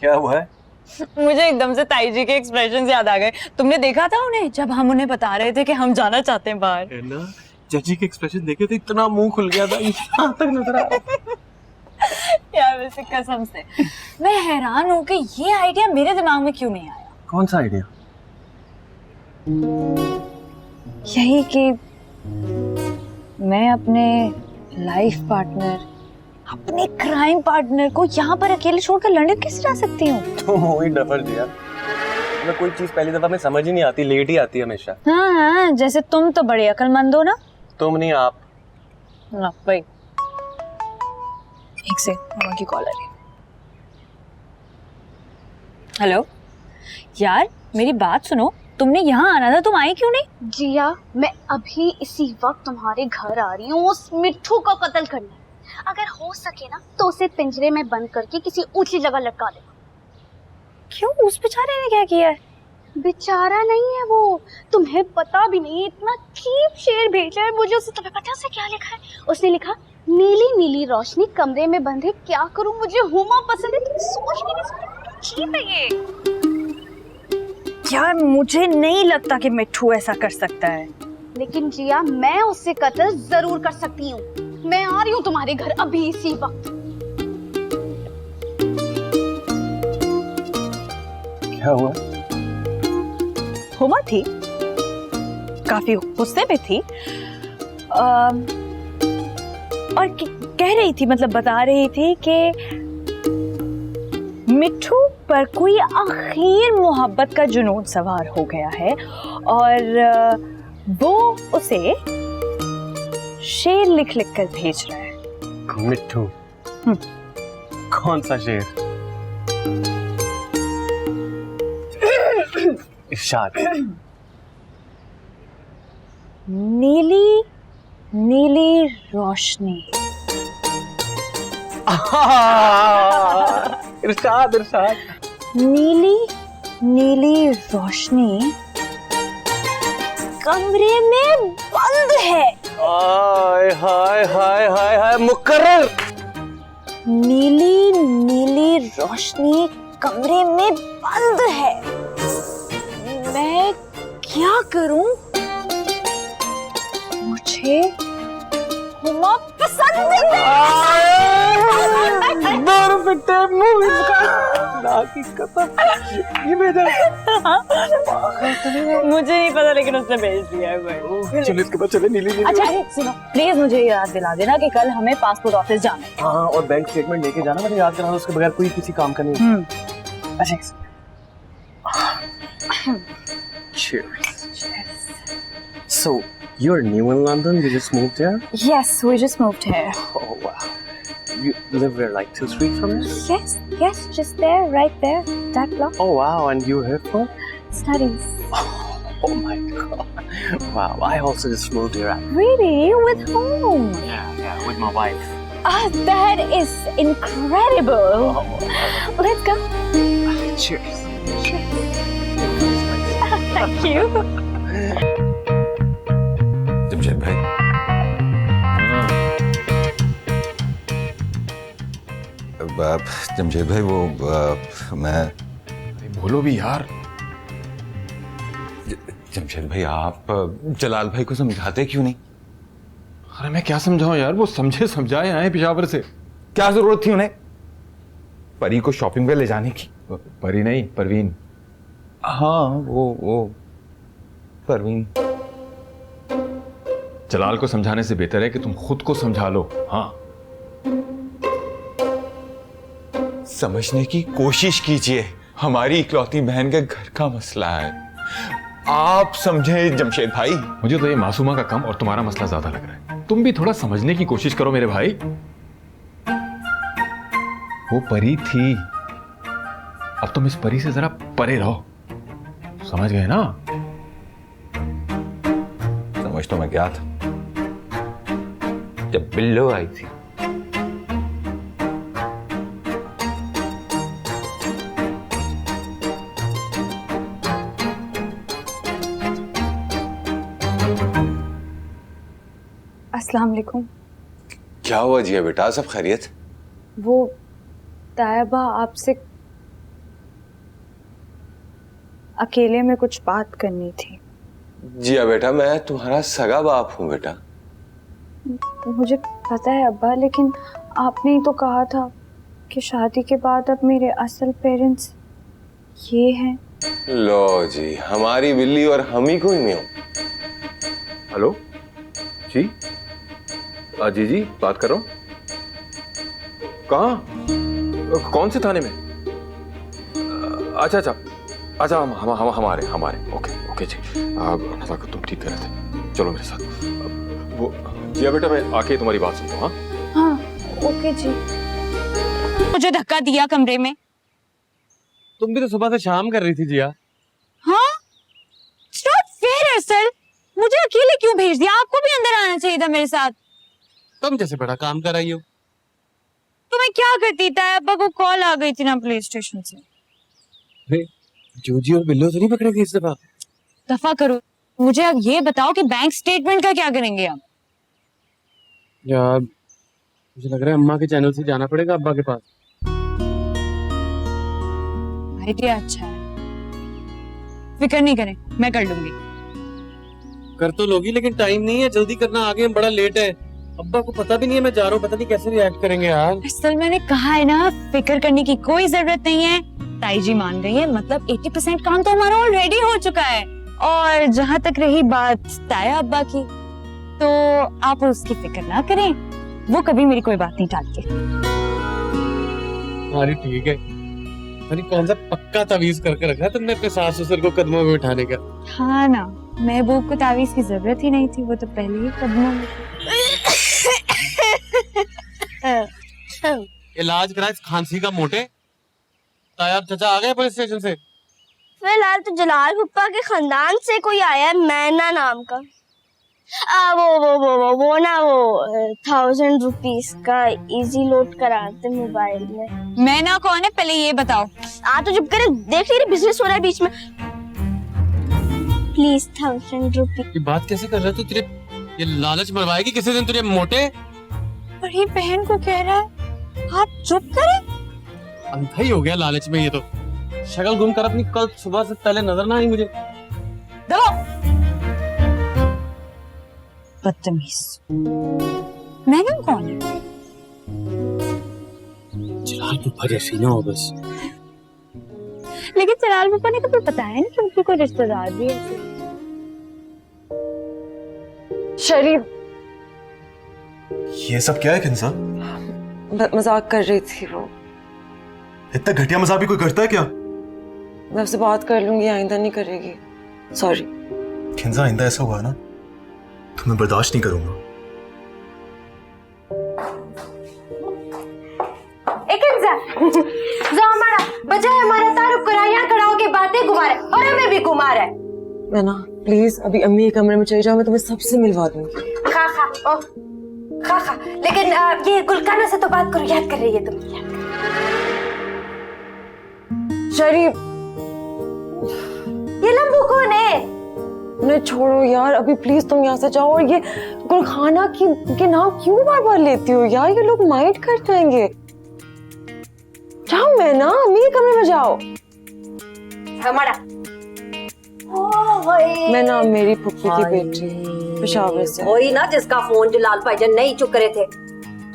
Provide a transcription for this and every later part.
क्या हुआ है? मुझे एकदम से ताई जी के एक्सप्रेशंस याद आ गए। तुमने देखा था उन्हें जब हम उन्हें बता रहे थे कि हम जाना चाहते हैं बाहर? है ना, चाची के एक्सप्रेशन देखे तो इतना मुंह खुल गया था, यहाँ तक नजर आ रहा। यार वैसे कसम से मैं हैरान हूँ कि ये आइडिया मेरे दिमाग में क्यों नहीं आया। कौन सा आइडिया? यही कि मैं अपने लाइफ पार्टनर, अपने क्राइम पार्टनर को यहाँ पर अकेले छोड़कर लंदन कैसे जा सकती हूँ? तुम हो ही डफर दिया। मैं कोई चीज पहली दफा में समझ ही नहीं आती, लेट ही आती है हमेशा। हाँ, जैसे तुम तो बड़े अक्लमंद हो ना। तुम नहीं, आप। ना भाई, एक से मामा की कॉल आ रही है। हेलो यार, मेरी बात सुनो, तुमने यहाँ आना था, तुम आई क्यों नहीं? जिया, मैं अभी इसी वक्त तुम्हारे घर आ रही हूँ उस मिट्ठू को कत्ल करने। अगर हो सके ना तो उसे पिंजरे में बंद करके किसी ऊंची जगह लटका देना। क्यों, उस बेचारे ने क्या किया है? बेचारा नहीं है वो, तुम्हें पता भी नहीं, इतना चीप शेर भेजा है मुझे उसने। तुम्हें पता है उसने क्या लिखा है? उसने लिखा, नीली नीली रोशनी कमरे में बंद है, क्या करूं, मुझे हुमा पसंद है। तुम सोच भी नहीं सकते, चीप है ये। यार मुझे नहीं लगता कि मिट्ठू ऐसा कर सकता है। लेकिन जिया, मैं उससे कत्ल जरूर कर सकती हूँ। मैं आ रही हूँ तुम्हारे घर अभी इसी वक्त। क्या हुआ? हुमा थी, काफी गुस्से में थी और कह रही थी, मतलब बता रही थी कि मिट्ठू पर कोई आखिर मोहब्बत का जुनून सवार हो गया है और वो उसे शेर लिख लिख कर भेज रहा है। मिट्ठू? कौन सा शेर? इरशाद। नीली नीली रोशनी। इरशाद इरशाद। नीली नीली रोशनी कमरे में बंद है। हाय हाय हाय हाय हाय, मुकर्रर। नीली नीली रोशनी कमरे में बंद है। मैं क्या करूं? मुझे हुमा पसंद है। ये भेजा। मुझे नहीं पता, लेकिन उसने भेज दिया है भाई। चलो इसके बाद चले नीली नीली। अच्छा सुनो, प्लीज मुझे याद दिला देना कि कल हमें पासपोर्ट ऑफिस जाना है। हाँ, और बैंक स्टेटमेंट लेके जाना, मुझे याद कराना, उसके बगैर कोई किसी काम का नहीं। अच्छा। Cheers. So, you're new in London? You just moved here? Yes, we just moved here. Oh wow. You live where, like 2 streets from here? Yes, just there, right there, that block. Oh wow, and you're here for? Studies. Oh my god. Wow, I also just moved here. Really? With whom? Yeah, with my wife. Ah, that is incredible. Let's go. Cheers. Thank you. Jamshed भाई, जमशेद भाई वो मैं बोलो भी यार। जमशेद भाई, आप जलाल भाई को समझाते क्यों नहीं? अरे मैं क्या समझाऊं यार, वो समझे समझाए आए पेशावर से। क्या जरूरत थी उन्हें परी को शॉपिंग पे ले जाने की? परी नहीं, परवीन। हाँ, वो परवीन। जलाल को समझाने से बेहतर है कि तुम खुद को समझा लो। हाँ, समझने की कोशिश कीजिए, हमारी इकलौती बहन के घर का मसला है। आप समझे जमशेद भाई। मुझे तो ये मासूमा का कम और तुम्हारा मसला ज्यादा लग रहा है। तुम भी थोड़ा समझने की कोशिश करो मेरे भाई। वो परी थी, अब तुम इस परी से जरा परे रहो, समझ गए ना? समझ तो मैं गया था जब बिल्लो आई थी। अस्सलाम वालेकुम। क्या हुआ जिया बेटा, सब खैरियत? वो तायबा आपसे अकेले में कुछ बात करनी थी। जिया बेटा, मैं तुम्हारा सगा बाप हूँ बेटा। मुझे पता है अब्बा, लेकिन आपने ही तो कहा था कि शादी के बाद अब मेरे असल पेरेंट्स ये हैं। लो जी, हमारी बिल्ली और हम ही कोई नहीं हो। हेलो जी, जी बात कर रहा हूँ। कहाँ, कौन से थाने में? अच्छा अच्छा अच्छा, हम हमारे ओके जी। नजाकत, तुम ठीक कह रहे थे, चलो मेरे साथ। वो जिया बेटा, मैं आके तुम्हारी बात सुनता हूँ। हाँ ओके जी। मुझे धक्का दिया कमरे में। तुम भी तो सुबह से शाम कर रही थी जिया। हाँ, इट्स नॉट फेयर असल। मुझे अकेले क्यों भेज दिया? आपको भी अंदर आना चाहिए था मेरे साथ। तुम जैसे बड़ा काम कर रही हो। तो मैं क्या करती था? अब्बा को कॉल आ गई थी ना प्ले स्टेशन से। जूजी और बिल्लो से नहीं पकड़े गए इस दफा? दफा करो। मुझे अब ये बताओ कि बैंक स्टेटमेंट का क्या करेंगे आप? यार मुझे लग रहा है अम्मा के चैनल से जाना पड़ेगा अब्बा के पास। आइडिया अच्छा है, फिक्र नहीं करें, मैं कर लूंगी। कर तो लोगी, लेकिन टाइम नहीं है, जल्दी करना, आगे बड़ा लेट है। अब्बा को पता भी नहीं है मैं जा रहा हूँ, पता नहीं कैसे रिएक्ट करेंगे यार। असल मैंने कहा है ना, फिक्र करने की कोई जरूरत नहीं है। ताई जी मान गई है, मतलब 80% काम तो हमारा ऑलरेडी हो चुका है। और जहाँ तक रही बात ताया अब्बा की, तो आप उसकी फिक्र ना करें, वो कभी मेरी कोई बात नहीं टालते। अरे ठीक है। अरे कौन सा पक्का तावीज करके रखा है तुमने अपने सास ससुर को कदमों में उठाने का? हाँ ना, महबूब को तावीज की जरूरत ही नहीं थी, वो तो पहले ही कदमों में। इलाज करा इस खांसी का मोटे। तायाब चाचा आ गए पुलिस स्टेशन से? फिलहाल तो जलाल पप्पा के खानदान से कोई आया है, मैना नाम का। वो ना, वो 1000 रुपीज का इजी लोड कराते मोबाइल में। मैं ना कौन है पहले ये बताओ। तो चुप करे, देख रही बिजनेस हो रहा है बीच में। Please 1000 rupees. ये बात कैसे कर रहा है तू? तेरे ये लालच मरवाएगी किसी दिन तुझे मोटे। बड़ी बहन को कह रहा है आप चुप करें। अंधा ही हो गया लालच में ये तो। शक्ल गुम कर अपनी, कल सुबह से पहले नजर ना आई मुझे। दबो, बदतमीज। मैडम कौन है? जलाल पप्पा जैसी ना हो बस। लेकिन जलाल पापा ने कभी बताया नहीं कि उनके कोई रिश्तेदार भी है। शरीफ, ये सब क्या है खिंसा? मजाक कर रही थी वो। इतना घटिया मजाक भी कोई करता है क्या? मैं उससे बात कर लूंगी, आइंदा नहीं करेगी। सॉरी। खिंसा, आइंदा ऐसा हुआ ना तो मैं बर्दाश्त नहीं करूंगा। हमारा बजाय हमारा तारुफ करा, यहाँ खड़ा होके बातें घुमा रहा है और हमें भी घुमा रहा है। मैं ना प्लीज अभी अम्मी के कमरे में चले जाओ, मैं तुम्हें सबसे मिलवा दूंगी। खा लेकिन ये गुलकाना से तो बात करो, याद कर रही है तुम? शरीफ, ये लंबू कौन है? उन्हें छोड़ो यार, अभी प्लीज तुम यहाँ से जाओ। और ये गुलखाना के नाम क्यों बार बार लेती हो यार? ये लोग माइंड कर जाएंगे। जाओ, मैं ना अम्मी के कमरे में जाओ। हमारा मैं ना मेरी फुफ्फी की बेटी पेशावर से। वही ना जिसका फोन जलाल भाईजान नहीं चुक रहे थे।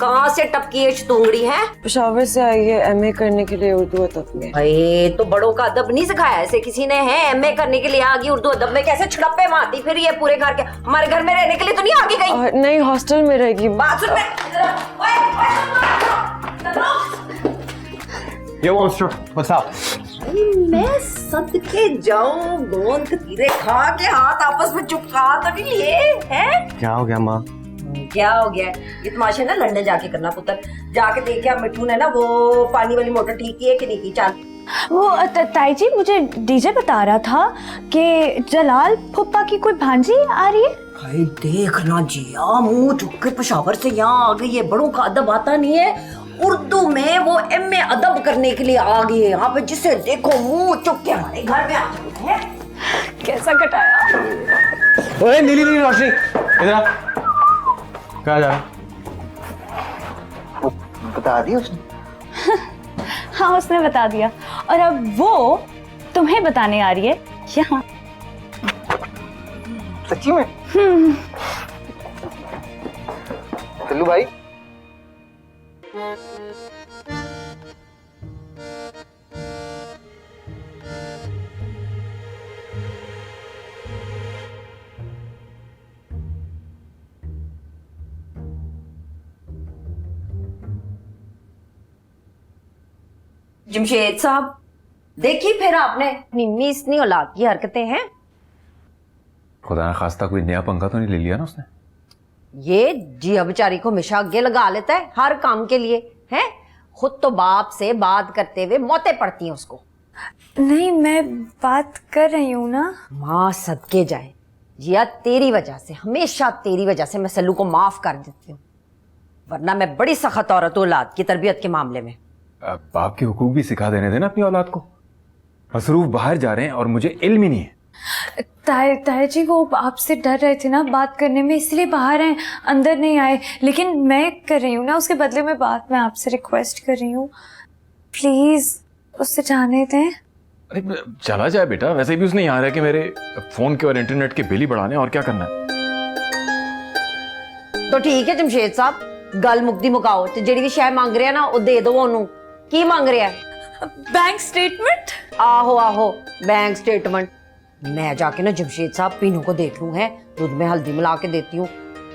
कहाँ से टपकी है चतुंगड़ी है? पेशावर से आई है एमए करने के लिए उर्दू अदब में। अरे तो बड़ों का अदब नहीं सिखाया ऐसे किसी ने है? एमए करने के लिए आ गई उर्दू अदब में, कैसे छड़प्पे मारती फिर ये पूरे घर के? हमारे घर में रहने के लिए तो नहीं आगे गई? नहीं, हॉस्टल में रहेगी। बात सुन ये मॉन्स्टर, व्हाट्स अप? मैं सदके जाऊं, गोंद खतीरे खा के हाथ आपस में चुपका तो नहीं लिए हैं? क्या हो गया माँ? क्या हो गया? ये तमाशा ना लंदन जाके करना पुत्र। जाके देखिए मिठू ने ना वो पानी वाली मोटर ठीक की है कि नहीं की। चल वो ताई जी, मुझे डीजे बता रहा था कि जलाल फुप्पा की कोई भांजी आ रही है। भाई देखना जिया, मुंह चुक के पेशावर से यहाँ आ गई है। बड़ों का अदब आता नहीं है? उर्दू में वो एमए अदब करने के लिए आ गई है यहाँ पे। जिसे देखो मुंह चुक के हमारे घर में आ जाता है। कैसा कटाया? ओए नीली नीली रोशनी, इधर आ। कहाँ जा रहा? बता दी उसने? हाँ उसने बता दिया, और अब वो तुम्हें बताने आ रही है यहाँ। सच्ची में? चल्लू भाई, जमशेद साहब, देखी फिर आपने अपनी मीस नहीं औलाद की हरकतें हैं। खुदा ना खास्ता कोई नया पंखा तो नहीं ले लिया ना उसने? ये जिया बेचारी को हमेशा आगे लगा लेता है हर काम के लिए, हैं? खुद तो बाप से बात करते हुए मौतें पड़ती हैं उसको। नहीं, मैं बात कर रही हूँ ना। माँ सदके जाए, जिया तेरी वजह से, हमेशा तेरी वजह से मैं सल्लू को माफ कर देती हूँ, वरना मैं बड़ी सख्त औरत हूँ औलाद की तरबियत के मामले में। बाप के हुकूक भी सिखा देने देना अपनी औलाद को। मसरूफ बाहर जा रहे हैं और मुझे इल्म ही नहीं है। ताया जी वो आपसे डर रहे थे ना बात करने में, इसलिए बाहर हैं, अंदर नहीं आए। लेकिन मैं कर रही हूँ ना उसके बदले में बात, मैं आपसे रिक्वेस्ट कर रही हूँ, प्लीज उससे जाने दें। अरे चला जाए बेटा, वैसे भी उसने यहाँ रह के मेरे फोन के और इंटरनेट के बिल ही बढ़ाने, और क्या करना है। तो ठीक है जमशेद साहब, गल मुकदी मुकाओ ते जेड़ी भी शय मांग रहे हैं ना वो दे दो ओनू। की मांग रहे हैं? Bank statement. आहो आहो, बैंक स्टेटमेंट। मैं जाके ना जमशेद साहब पीनू को देख लूं, है दूध में हल्दी मिला के देती हूँ।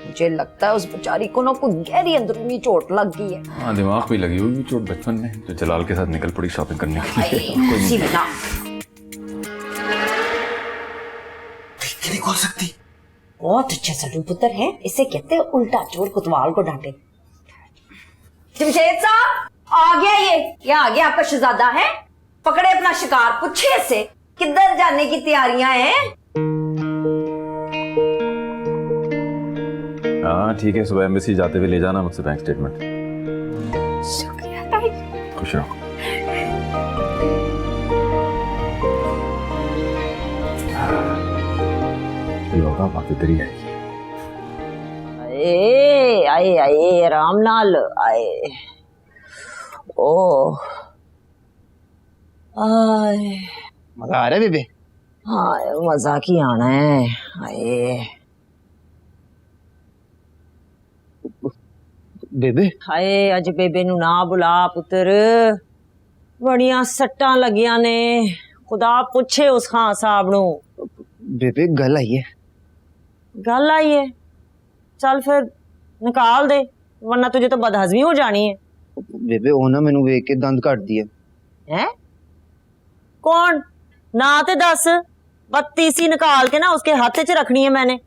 मुझे लगता है उस बेचारी को ना कोई गहरी अंदरूनी चोट लग गई है। हाँ, दिमाग पे लगी हुई चोट बचपन में, जो जलाल के साथ निकल पड़ी शॉपिंग करने के लिए। इसी में ना नहीं खोल सकती। बहुत अच्छा सल्लू पुत्र है, इसे कहते हैं उल्टा चोर कुतवाल को डांटे। जमशेद साहब आ गया, ये आ गया आपका शहजादा है। पकड़े अपना शिकार, पूछे से किधर जाने की तैयारियां हैं? हाँ ठीक है, सुबह एम्बेसी जाते हुए ले जाना मुझसे बैंक स्टेटमेंट। शुक्रिया ताई। खुश रहो। होगा बाकी तेरी है। आए आए आए आराम नाल आए। ओ आए, मजा आ रहा है बेबे? हाँ मजा की आना है। आए बेबे हाय, अज बेबे नू ना बुला पुत्र, बड़ियां सट्टां लगियां ने। खुदा पूछे उस खान साहब नू। बेबे गल आई है। गल आई है? चल फिर निकाल दे, वरना तुझे तो बदहजमी हो जानी है। बेबे ओ ना मैनू वेख के दंद कट दिए। हैं? कौन? ना ते दस। बत्तीसी निकाल के ना उसके हाथ च रखनी है मैंने।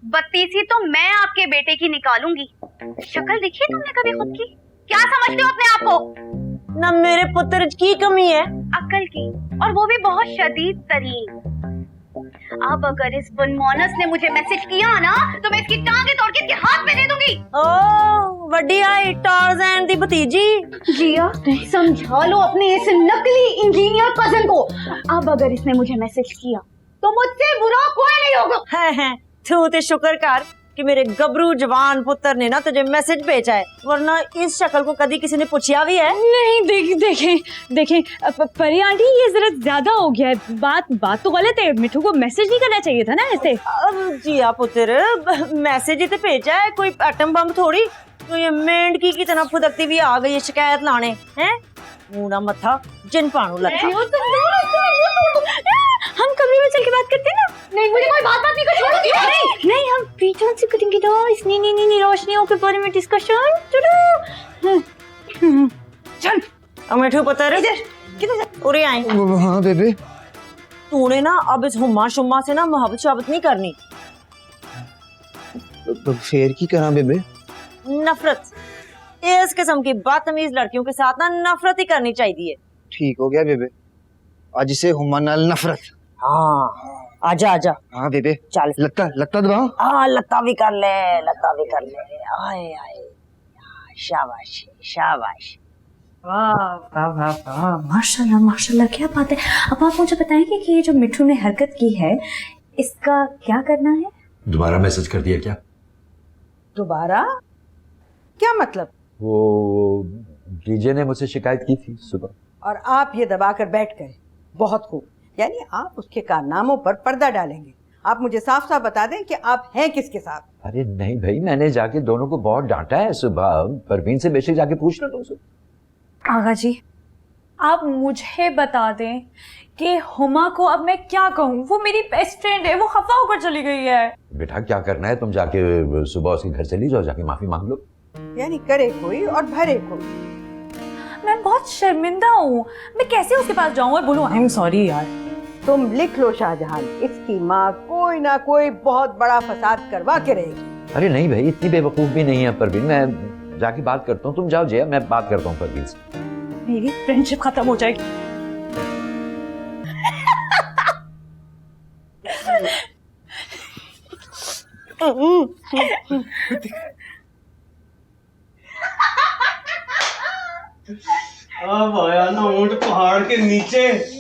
बत्तीसी तो मैं आपके बेटे की निकालूंगी। शक्ल देखी तुमने कभी खुद की? क्या समझते हो अपने आप को? ना मेरे पुत्र की कमी है? अक्ल की, और वो भी बहुत शदीद तरीन। अब अगर इस बनमोनस ने मुझे मैसेज किया ना तो मैं इसकी टांगे तोड़ के इसके हाथ में दे दूंगी। ओ वड्डी आई टार्ज़न दी भतीजी। जिया समझा लो अपने इस नकली इंजीनियर कजन को। अब अगर इसने मुझे मैसेज किया तो मुझसे बुरा कोई नहीं होगा। है तू ते शुक्र कर कि मेरे गबरू जवान पुत्र ने ना तुझे मैसेज भेजा है, वरना इस शक्ल को कभी किसी ने पूछा भी है? नहीं, देखें परी आंटी, ये जरा ज्यादा हो गया है। बात तो गलत है, मिठू को मैसेज नहीं करना चाहिए था ना ऐसे। जिया पुत्र, मैसेज ही तो भेजा है, कोई एटम बम थोड़ी। तो ये मेंढकी की तरह फुदकती भी आ गई है शिकायत लाने। हैं मुंह मत्था जिन पानू लगा। हम कमरे में चल के बात करते हैं ना। नहीं, मुझे कोई बात नहीं कर, छोड़ो। नहीं, हम पीछे से करेंगे ना इस नी रोशनियों के बारे में डिस्कशन। चल मिठू पुत्र इधर उरे आए। हाँ बेबे। तूने ना अब इस हुम्मा शुम्मा से ना मोहब्बत शोहब्बत नहीं करनी। तो फेर की करा बेबे? नफरत, इस किस्म की बदतमीज लड़कियों के साथ ना नफरत ही करनी चाहिए। ठीक हो गया बेबे, आज से हुम्मा नाल नफरत। हाँ आजा आजा। हाँ बेबे चल लत्ता दबाओ। हाँ लत्ता भी कर ले। आए आए, शाबाश शाबाश। वाह माशाल्लाह, क्या बात है। अब आप मुझे बताएंगे कि ये जो मिठू ने हरकत की है इसका क्या करना है? दोबारा मैसेज कर दिया क्या? दोबारा क्या मतलब? वो डीजे ने मुझसे शिकायत की थी सुबह। और आप ये दबाकर बैठ गए। बहुत खूब, यानी आप उसके कारनामों पर पर्दा डालेंगे। आप मुझे साफ साफ बता दें कि आप हैं किसके साथ। अरे नहीं भाई, मैंने जाके दोनों को बहुत डांटा है सुबह। परवीन से बेशक जाके पूछ लो तुमसे। आगा जी, आप मुझे बता दें कि हुमा को अब मैं क्या कहूँ? वो मेरी बेस्ट फ्रेंड है, वो खफा होकर चली गई है। बेटा क्या करना है, तुम जाके सुबह उसके घर चली जाओ, जाके माफी मांग लो। यानी करे कोई और भरे कोई। मैं बहुत शर्मिंदा हूँ, मैं कैसे उसके पास जाऊँ और बोलूँ आई एम सॉरी यार। तुम लिख लो शाहजहान, इसकी माँ कोई ना कोई बहुत बड़ा फसाद करवा के रहेगी। अरे नहीं भाई, इतनी बेवकूफ भी नहीं है परवीन। मैं जाके बात करता हूँ, तुम जाओ जया, मैं बात करता हूँ परवीन से। मेरी फ्रेंडशिप खत्म हो जाएगी। अब आया ना ऊंट पहाड़ के नीचे।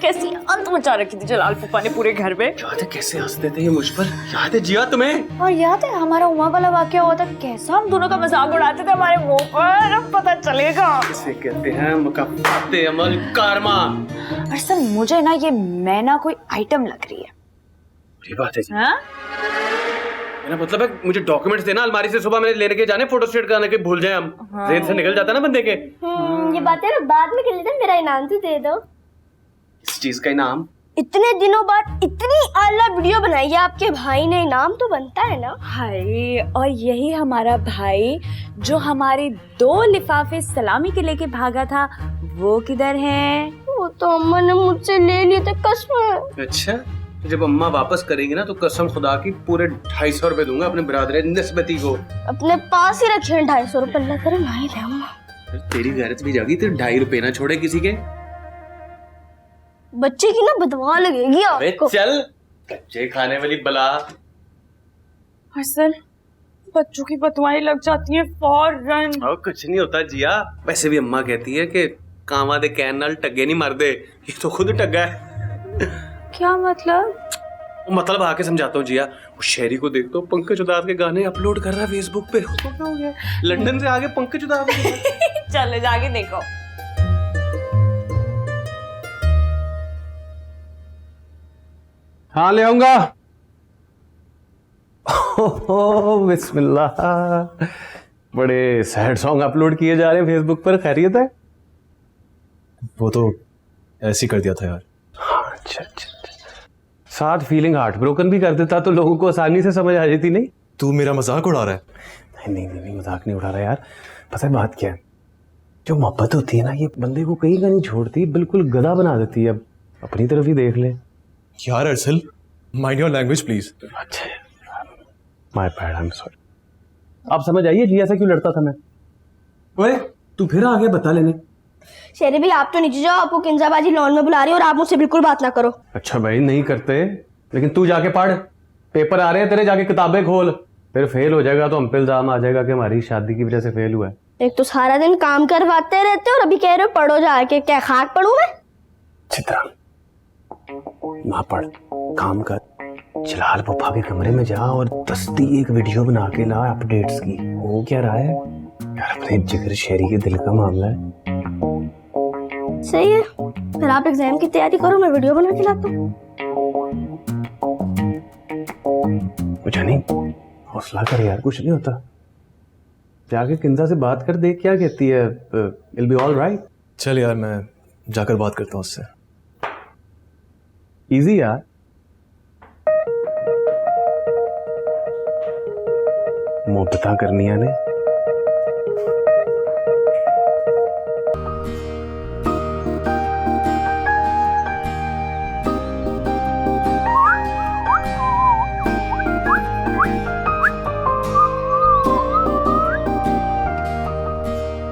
कैसी अंत मचा रखी थी जलाल फूफा ने पूरे घर में। याद है कैसे हंसते थे ये मुझ पर? याद है जिया तुम्हें? और याद है हमारा उमा वाला वाकया हुआ था, कैसा हम दोनों का मजाक उड़ाते थे हमारे मुंह पर। अब पता चलेगा। इसे कहते हैं मुकफ्फाते अमल कारमा। असल मुझे ना ये मैना कोई आइटम लग रही है। ये बात है जी। हाँ? मेरा मतलब है मुझे डॉक्यूमेंट्स देना अलमारी से, सुबह मैंने लेने के जाने, फोटो स्टेट कराने के भूल जाए हम। जेब से निकल जाता ना बंदे के। ये बातें ना बाद में कर लेते हैं, मेरा इनाम तो दे दो। इस चीज का इनाम? इतने दिनों बाद इतनी आला वीडियो बनाई है आपके भाई ने, इनाम तो बनता है ना। हाय, और यही हमारा भाई जो हमारे 2 लिफाफे सलामी के लेके भागा था, वो किधर है? वो तो अम्मा ने मुझसे ले लिए थे, कसम। अच्छा, जब अम्मा वापस करेगी ना तो कसम खुदा की पूरे 250 रुपए दूंगा अपने बिरादर निस्बती को। अपने पास ही रखे हैं 250 रुपए। अल्लाह करे नहीं ले अम्मा। तेरी गैरत भी जागी, तेरे 2.5 रुपए ना छोड़े किसी के। बच्चे की ना बदवा लगेगी आपको। चल, कच्चे खाने वाली बला। असल बच्चों की बदवाएं लग जाती हैं फौरन। और कुछ नहीं होता जिया। वैसे भी अम्मा कहती है कि कांवा दे कैन नाल टग्गे नहीं मरदे। ये तो खुद टग्गा है। क्या मतलब? मतलब आके समझाता हूँ जिया। उस शेरी को देख तो पंकज उदास के गाने अपलोड कर रहा है फेसबुक पे। हो गया लंदन से आगे पंकज उदास। चलो जाके देखो। हाँ ले आऊंगा। बिस्मिल्लाह। बड़े सैड सॉन्ग अपलोड किए जा रहे हैं फेसबुक पर, खैरियत है? वो तो ऐसे ही कर दिया था यार। अच्छा अच्छा, साथ फीलिंग हार्ट ब्रोकन भी कर देता तो लोगों को आसानी से समझ आ जाती। नहीं तू मेरा मजाक उड़ा रहा है? नहीं नहीं नहीं, मजाक नहीं उड़ा रहा यार। पता है बात क्या है, जो मोहब्बत होती है ना ये बंदे को कहीं का नहीं छोड़ती, बिल्कुल गधा बना देती है। अब अपनी तरफ ही देख ले यार। अरसल, माइंड योर लैंग्वेज प्लीज। अच्छा, my bad, I am sorry. आप समझ आइए जिया से क्यों लड़ता था मैं। ओए तू फिर आगे बता लेने। शेरी भाई आप तो नीचे जाओ, आपको किंजाबाजी लॉन में बुला रही है और आप मुझसे बिल्कुल बात ना करो। अच्छा भाई नहीं करते, लेकिन तू जाके पढ़, पेपर आ रहे हैं तेरे, जाके किताबें खोल। फिर फेल हो जाएगा तो हम पे इल्जाम आ जाएगा कि हमारी शादी की वजह से फेल हुआ है। एक तो सारा दिन काम करवाते रहते हो और अभी कह रहे हो पढ़ो जाके। क्या खाक पढ़ूं मैं? चित्रा ना पढ़, काम कर, जलाल पप्पा के कमरे में जा और दस्ती एक वीडियो बना के ला अपडेट्स की। वो क्या रहा है यार, अपने जिगर शेरी के दिल का मामला है। सही है, फिर आप एग्जाम की तैयारी करो, मैं वीडियो बना के लाता हूँ। कुछ नहीं, हौसला कर यार, कुछ नहीं होता। जाके किंजा से बात कर, देख क्या कहती है। इल बी ऑल राइट। चल यार, मैं जाकर बात करता हूँ उससे। इजी यार। मोहब्बत करनी है ने।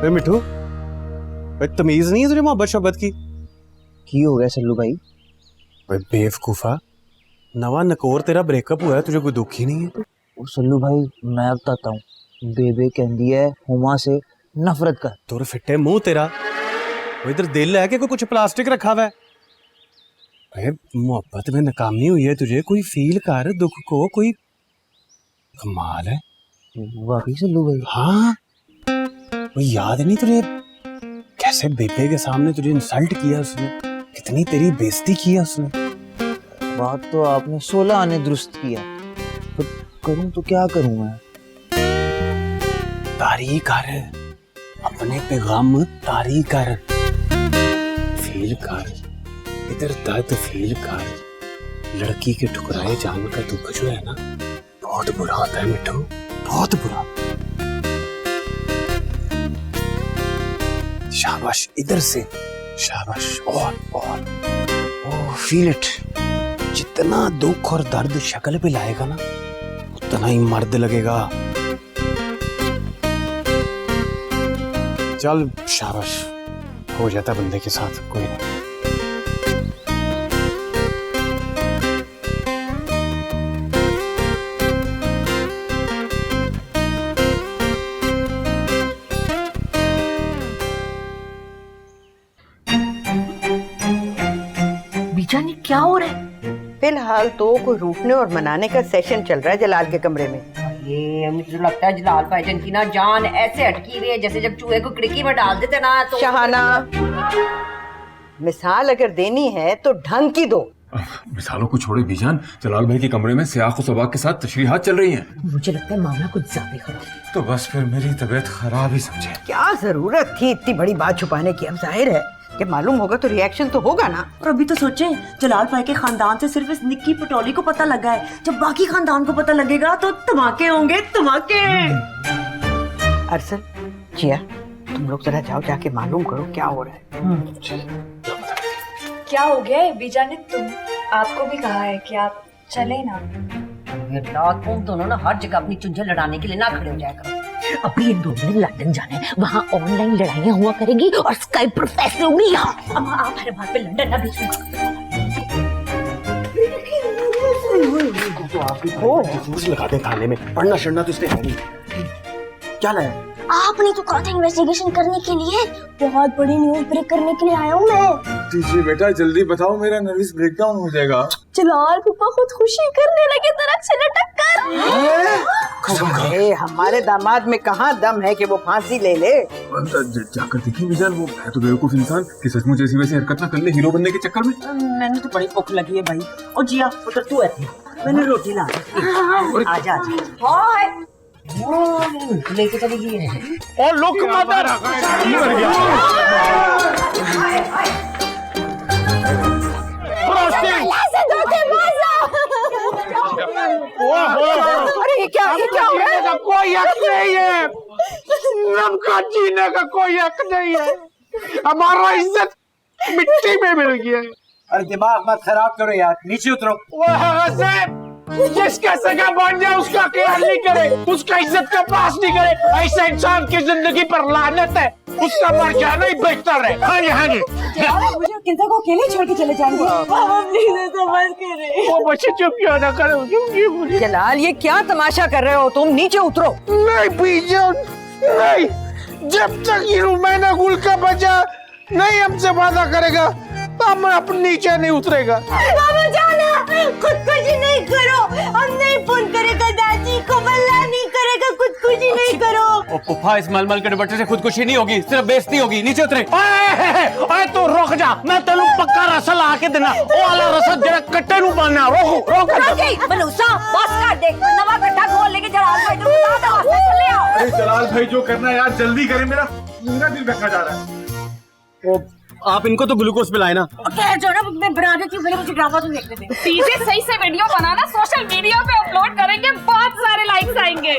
मिठू, तमीज नहीं है तुझे मोहब्बत शब्बत की हो गया सल्लू भाई? बेवकूफा, नवा नकोर तेरा ब्रेकअप हुआ है, तुझे कोई दुख ही नहीं है? ओ सल्लू भाई मैं बताता हूँ, बेबे कहती है हुमा से नफरत कर। तुर फिटे मुंह तेरा, वो इधर दिल है कि कोई कुछ प्लास्टिक रखा हुआ है? अरे मोहब्बत में नाकामी हुई है तुझे, कोई फील कर दुख को, कोई कमाल है। वाकई सल्लू भाई? हाँ, वो याद नहीं तुझे कैसे बेबे के सामने तुझे इंसल्ट किया उसने, कितनी तेरी बेइज्जती की है उसने। बात तो आपने 16 आने दुरुस्त किया, पर करूं तो क्या करूं मैं? तारीख कर, अपने पैगाम तारीख कर, फील कर, इधर दर्द फील कर। लड़की के ठुकराए जान का दुख जो है ना, बहुत बुरा होता है मिठू, बहुत बुरा। शाबाश, इधर से शाबाश, और ओह फील इट। जितना दुख और दर्द शक्ल पे लाएगा ना, उतना ही मर्द लगेगा। चल शाबाश, हो जाता बंदे के साथ, कोई नहीं। बीजानी क्या हो रहा है? फिलहाल तो कोई रूठने और मनाने का सेशन चल रहा है जलाल के कमरे में। ये मुझे तो लगता है जलाल भाईजान की ना जान ऐसे अटकी हुई है जैसे जब चूहे को खिड़की में डाल देते ना। तो शहाना, मिसाल अगर देनी है तो ढंग की दो। मिसालों को छोड़े बीजान, जलाल भाई के कमरे में सियाख सबाक के साथ तशरीहात चल रही हैं। मुझे लगता है मामला कुछ ज्यादा खराब है। तो बस फिर मेरी तबीयत खराब ही समझे। क्या जरूरत थी इतनी बड़ी बात छुपाने की? अब जाहिर है कि मालूम होगा तो रिएक्शन तो होगा ना। और अभी तो सोचे जलाल भाई के खानदान से सिर्फ इस निक्की पटोली को पता लगा है, जब बाकी खानदान को पता लगेगा तो धमाके होंगे, धमाके। अरसल, जिया, तुम लोग जरा जाओ, जाके मालूम करो क्या हो रहा है। क्या हो गया है बीजानी? तुम, आपको भी कहा है कि आप चले ना। तुम दोनों ना हर जगह अपनी चुंझे लड़ाने के लिए ना खड़े हो जाया करो। अभी इन दोनों ने लंदन जाना है, वहाँ ऑनलाइन लड़ाइयाँ हुआ करेंगी और स्काइप पर फैसले होंगे यहाँ। अब आप हर बात पे लंदन ना भेजना। लगा दे खाने में, पढ़ना शढ़ना तो इसने है नहीं। क्या लाया? आपने तो कहा था इन्वेस्टिगेशन करने के लिए, बहुत बड़ी न्यूज़ ब्रेक करने के लिए आया हूँ मैं। जी बेटा जल्दी बताओ, मेरा नर्वस ब्रेकडाउन हो जाएगा। जलाल पापा खुदकुशी करने लगे तरक से लटक कर। अरे हमारे दामाद में कहाँ दम है कि वो फांसी ले ले। जाकर देखिए बीजान, वो है तो बेवकूफ इंसान कि सचमुच ऐसी वैसी हरकत ना कर ले हीरो बनने के चक्कर में। मैंने तो बड़ी भूख लगी है भाई। और जिया उधर तू है, मैंने रोटी ला दी। आजा आजा। लेके चली गई है। और लोग मदर अरे ये क्या हो रहा है? कोई हक नहीं है, नमका जीने का कोई हक नहीं है। हमारा इज्जत मिट्टी में मिल गया। अरे दिमाग मत खराब करो यार, नीचे उतरो। जिसका सगा बन जाए उसका ख्याल नहीं करे, उसका इज्जत का पास नहीं करे, ऐसा इंसान की जिंदगी पर लानत है। उसका मर जाना ही बेहतर है। हाँ जी हाँ जी। मुझे किंता को अकेले छोड़ के चले जाएंगे। वो बच्चे चुप क्यों ना करे। जलाल, ये क्या तमाशा कर रहे हो तुम? नीचे उतरो। नहीं बीजान, नहीं, जब तक ये रुमैना गुल का बच्चा नहीं हमसे वादा करेगा हम अपने नीचे नहीं उतरेगा। खुदकुशी नहीं करो, हम नहीं फोन करेगा दादी को, बल्ला नहीं करेगा, खुदकुशी नहीं करो। पुप्पा, इस मलमल के दुपट्टे से खुदकुशी नहीं होगी, सिर्फ बेइज्जती होगी। नीचे उतरे। ओए तू रुक जा, मैं तेनू पक्का रसा ला के देना। वो वाला रसा जरा कट्टे नु पाना। रोक मनूसा बस कर दे, नवा गड्ढा खोल लेके जलाल भाई को बता दो, वास्ते चले आओ। अरे जलाल भाई जो करना है यार जल्दी करें, मेरा दिल धक्का जा रहा है। आप इनको तो ग्लूकोज पिलाए ना। कह जो ना मैं बना देती हूँ, मुझे ड्रामा तो देखने दे। सीधे सही से वीडियो बनाना, सोशल मीडिया पे अपलोड करेंगे, बहुत सारे लाइक्स आएंगे।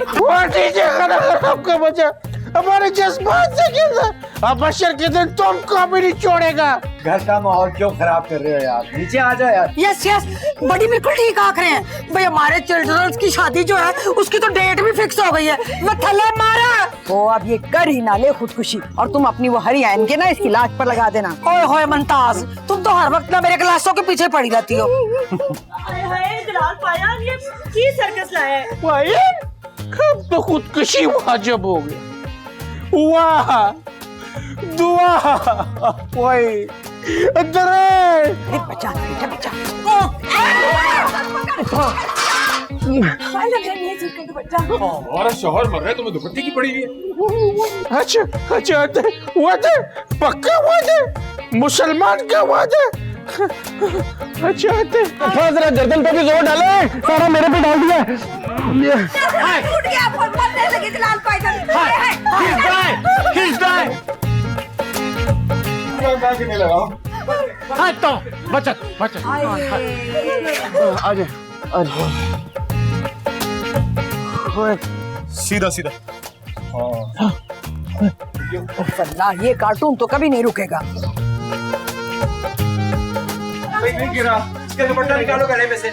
आपका बच्चा हमारे जज्बात से खेलता, अब बशर के दिन तुमको भी नहीं छोड़ेगा। घर का माहौल क्यों खराब कर रहे हो यार? नीचे आ जाओ यार। यस यस, बड़ी बिल्कुल ठीक आख रहे हैं भाई। हमारे चिल्ड्रंस की शादी जो है उसकी तो डेट भी फिक्स हो गई है। मैं थल्ले मारा। तो अब ये कर ही ना ले खुदकुशी, और तुम अपनी वो हरी आयन के ना इसकी लाज पर लगा देना। ओए होए मुमताज, तुम तो हर वक्त ना मेरे क्लासों के पीछे पड़ी रहती हो। जलाल पाया, ये की सर्कस लाया है भाई, कब तो खुदकुशी वाजिब हो गई। वाह दुआ ओए अरे बचा बेटा बचा। और शोहर मर रहे, तुम्हें दुपट्टे की पड़ी है। अच्छा वादे पक्का वादे, मुसलमान का वादे। अच्छा थोड़ा जरा गर्दन पे भी जोर डाले, सारा मेरे पे डाल दिया। टूट गया, मरने लगी जलाल पाइजन। तो बचत बचत सीधा सीधा। अल्लाह, ये कार्टून तो कभी नहीं रुकेगा। नहीं गिरा, इसका दुपट्टा निकालो गले में से।